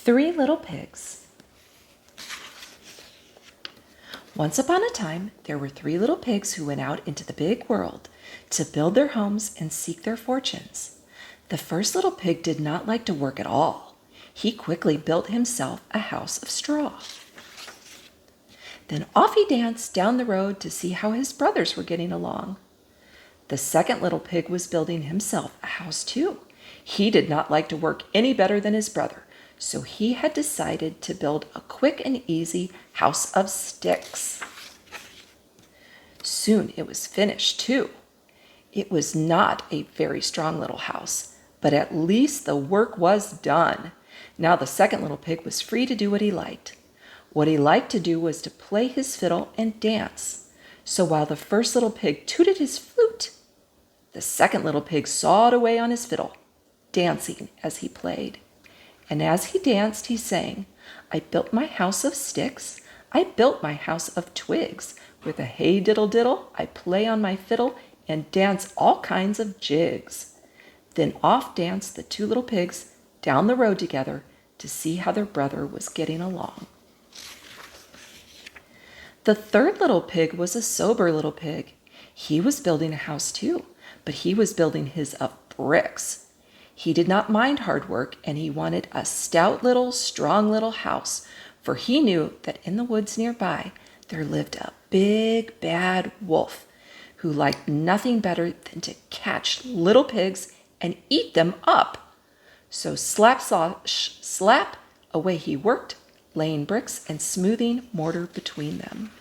Three Little Pigs. Once upon a time, there were three little pigs who went out into the big world to build their homes and seek their fortunes. The first little pig did not like to work at all. He quickly built himself a house of straw. Then off he danced down the road to see how his brothers were getting along. The second little pig was building himself a house too. He did not like to work any better than his brother, so he had decided to build a quick and easy house of sticks. Soon it was finished too. It was not a very strong little house, but at least the work was done. Now the second little pig was free to do what he liked. What he liked to do was to play his fiddle and dance. So while the first little pig tooted his flute, the second little pig sawed away on his fiddle, dancing as he played. And as he danced, he sang, "I built my house of sticks, I built my house of twigs. With a hey diddle diddle, I play on my fiddle and dance all kinds of jigs." Then off danced the two little pigs down the road together to see how their brother was getting along. The third little pig was a sober little pig. He was building a house too, but he was building his of bricks. He did not mind hard work, and he wanted a stout little, strong little house, for he knew that in the woods nearby there lived a big, bad wolf who liked nothing better than to catch little pigs and eat them up. So slap, slap, away he worked, laying bricks and smoothing mortar between them.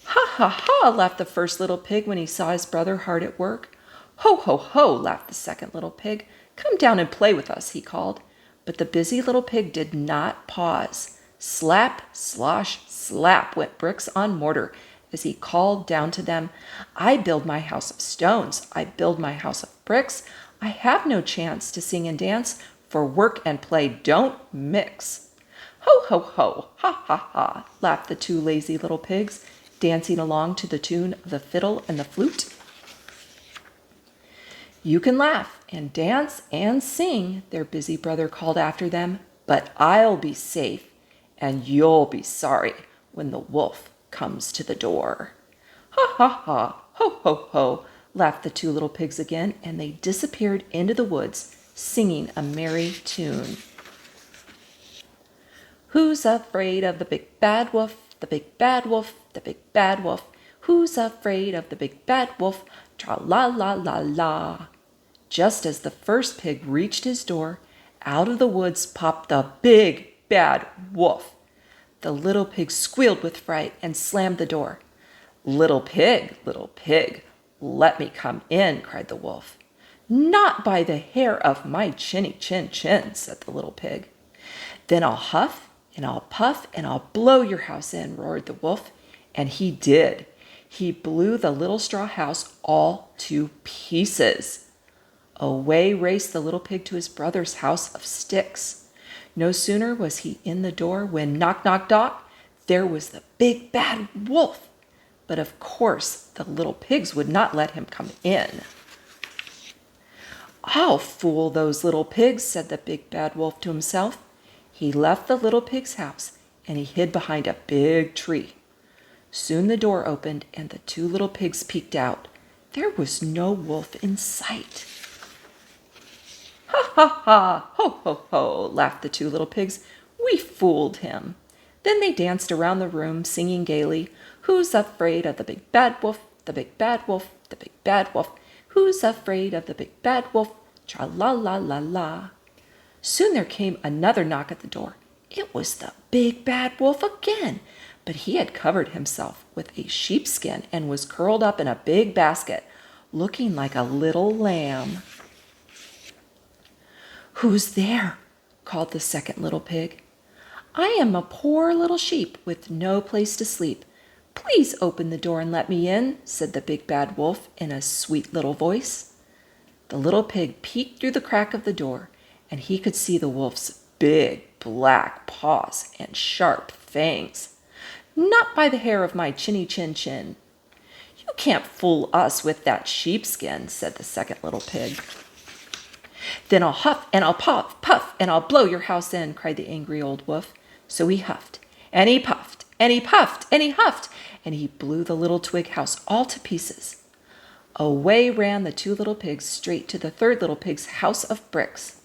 "Ha, ha, ha," laughed the first little pig when he saw his brother hard at work. "Ho, ho, ho," laughed the second little pig. "Come down and play with us," he called. But the busy little pig did not pause. Slap, slosh, slap went bricks on mortar as he called down to them, "I build my house of stones. I build my house of bricks. I have no chance to sing and dance, for work and play don't mix." "Ho, ho, ho, ha, ha, ha," laughed the two lazy little pigs, dancing along to the tune of the fiddle and the flute. "You can laugh and dance and sing," their busy brother called after them, "but I'll be safe, and you'll be sorry when the wolf comes to the door." "Ha, ha, ha, ho, ho, ho," laughed the two little pigs again, and they disappeared into the woods, singing a merry tune. "Who's afraid of the big bad wolf? The big bad wolf, the big bad wolf. Who's afraid of the big bad wolf? Tra-la-la-la-la." Just as the first pig reached his door, out of the woods popped the big bad wolf. The little pig squealed with fright and slammed the door. Little pig, let me come in," cried the wolf. "Not by the hair of my chinny chin chin," said the little pig. "Then I'll huff and I'll puff and I'll blow your house in," roared the wolf. And he did. He blew the little straw house all to pieces. Away raced the little pig to his brother's house of sticks. No sooner was he in the door when knock, knock, knock, there was the big bad wolf. But of course the little pigs would not let him come in. "I'll fool those little pigs," said the big bad wolf to himself. He left the little pig's house and he hid behind a big tree. Soon the door opened and the two little pigs peeked out. There was no wolf in sight. "Ha, ha, ha, ho, ho, ho," laughed the two little pigs. "We fooled him." Then they danced around the room, singing gaily, "Who's afraid of the big bad wolf? The big bad wolf, the big bad wolf. Who's afraid of the big bad wolf? Tra-la-la-la-la." Soon there came another knock at the door. It was the big bad wolf again, but he had covered himself with a sheepskin and was curled up in a big basket, looking like a little lamb. "Who's there?" called the second little pig. "I am a poor little sheep with no place to sleep. Please open the door and let me in," said the big bad wolf in a sweet little voice. The little pig peeked through the crack of the door, and he could see the wolf's big black paws and sharp fangs. "Not by the hair of my chinny chin chin." "You can't fool us with that sheepskin," said the second little pig. Then I'll huff and I'll puff, puff, and I'll blow your house in, cried the angry old wolf. So he huffed, and he puffed, and he puffed, and he huffed, and he blew the little twig house all to pieces. Away ran the two little pigs straight to the third little pig's house of bricks.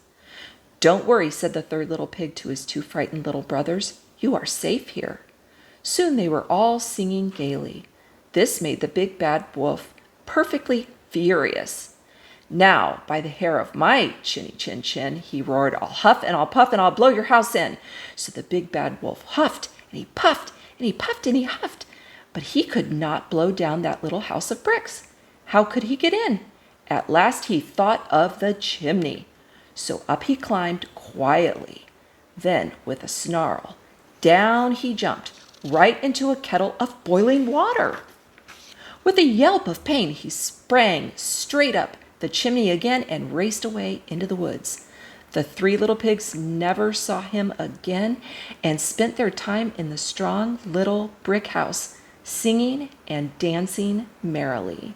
Don't worry, said the third little pig to his two frightened little brothers. You are safe here. Soon they were all singing gaily. This made the big bad wolf perfectly furious. Now, by the hair of my chinny chin chin, he roared, I'll huff and I'll puff and I'll blow your house in. So the big bad wolf huffed and he puffed and he puffed and he huffed, but he could not blow down that little house of bricks. How could he get in? At last he thought of the chimney. So up he climbed quietly. Then, with a snarl, down he jumped right into a kettle of boiling water. With a yelp of pain, he sprang straight up the chimney again and raced away into the woods. The three little pigs never saw him again and spent their time in the strong little brick house, singing and dancing merrily.